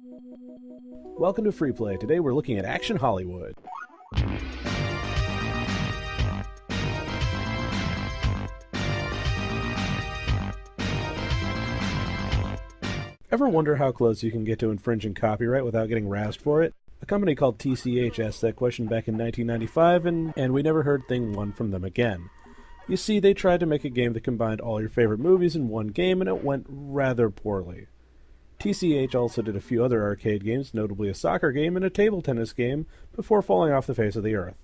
Welcome to Free Play. Today we're looking at Action Hollywood. Ever wonder how close you can get to infringing copyright without getting razzed for it? A company called TCH asked that question back in 1995, and we never heard thing one from them again. You see, they tried to make a game that combined all your favorite movies in one game, and it went rather poorly. TCH also did a few other arcade games, notably a soccer game and a table tennis game, before falling off the face of the earth.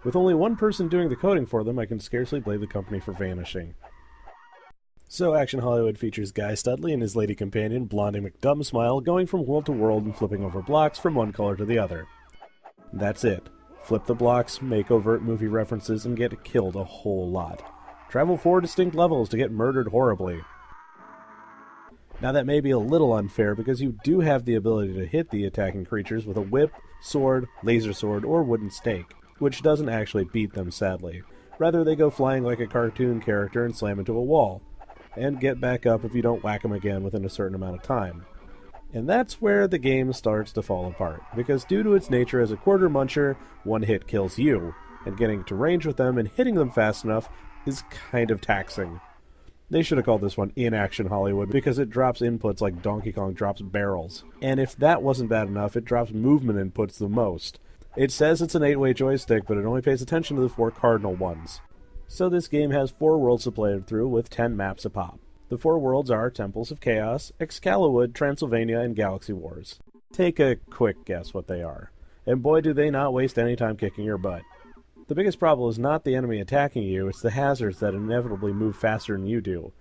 With only one person doing the coding for them, I can scarcely blame the company for vanishing. So Action Hollywood features Guy Studley and his lady companion, Blondie McDumsmile, going from world to world and flipping over blocks from one color to the other. That's it. Flip the blocks, make overt movie references, and get killed a whole lot. Travel 4 distinct levels to get murdered horribly. Now that may be a little unfair because you do have the ability to hit the attacking creatures with a whip, sword, laser sword, or wooden stake, which doesn't actually beat them sadly. Rather, they go flying like a cartoon character and slam into a wall, and get back up if you don't whack them again within a certain amount of time. And that's where the game starts to fall apart, because due to its nature as a quarter muncher, one hit kills you, and getting to range with them and hitting them fast enough is kind of taxing. They should have called this one In Action Hollywood because it drops inputs like Donkey Kong drops barrels. And if that wasn't bad enough, it drops movement inputs the most. It says it's an 8-way joystick, but it only pays attention to the 4 cardinal ones. So this game has 4 worlds to play through with 10 maps a pop. The 4 worlds are Temples of Chaos, Excalibur, Transylvania, and Galaxy Wars. Take a quick guess what they are. And boy do they not waste any time kicking your butt. The biggest problem is not the enemy attacking you, it's the hazards that inevitably move faster than you do.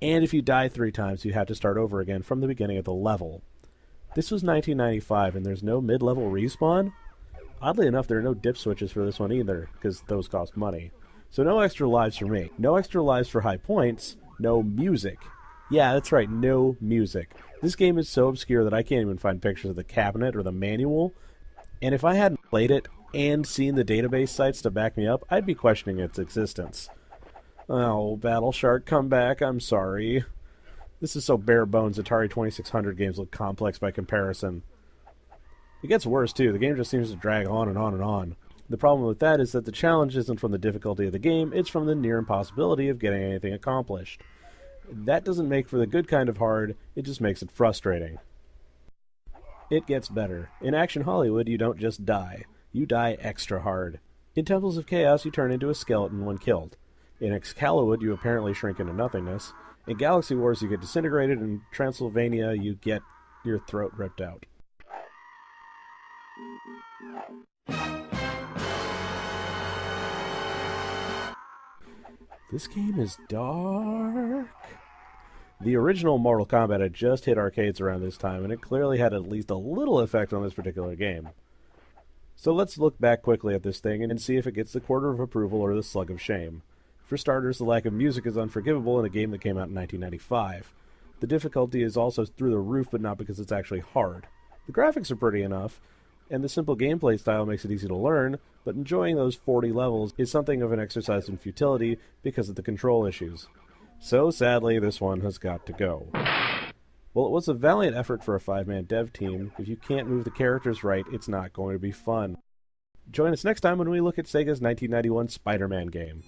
And if you die 3 times, you have to start over again from the beginning of the level. This was 1995 and there's no mid-level respawn? Oddly enough, there are no dip switches for this one either, because those cost money. So no extra lives for me. No extra lives for high points. No music. Yeah, that's right, no music. This game is so obscure that I can't even find pictures of the cabinet or the manual. And if I hadn't played it, and seen the database sites to back me up, I'd be questioning its existence. Oh, Battle Shark, come back, I'm sorry. This is so bare bones, Atari 2600 games look complex by comparison. It gets worse too, the game just seems to drag on and on and on. The problem with that is that the challenge isn't from the difficulty of the game, it's from the near impossibility of getting anything accomplished. That doesn't make for the good kind of hard, it just makes it frustrating. It gets better. In Action Hollywood, you don't just die. You die extra hard. In Temples of Chaos, you turn into a skeleton when killed. In Excalibur, you apparently shrink into nothingness. In Galaxy Wars, you get disintegrated. In Transylvania, you get your throat ripped out. This game is dark. The original Mortal Kombat had just hit arcades around this time, and it clearly had at least a little effect on this particular game. So let's look back quickly at this thing and see if it gets the quarter of approval or the slug of shame. For starters, the lack of music is unforgivable in a game that came out in 1995. The difficulty is also through the roof, but not because it's actually hard. The graphics are pretty enough, and the simple gameplay style makes it easy to learn, but enjoying those 40 levels is something of an exercise in futility because of the control issues. So sadly, this one has got to go. Well, it was a valiant effort for a 5-man dev team. If you can't move the characters right, it's not going to be fun. Join us next time when we look at Sega's 1991 Spider-Man game.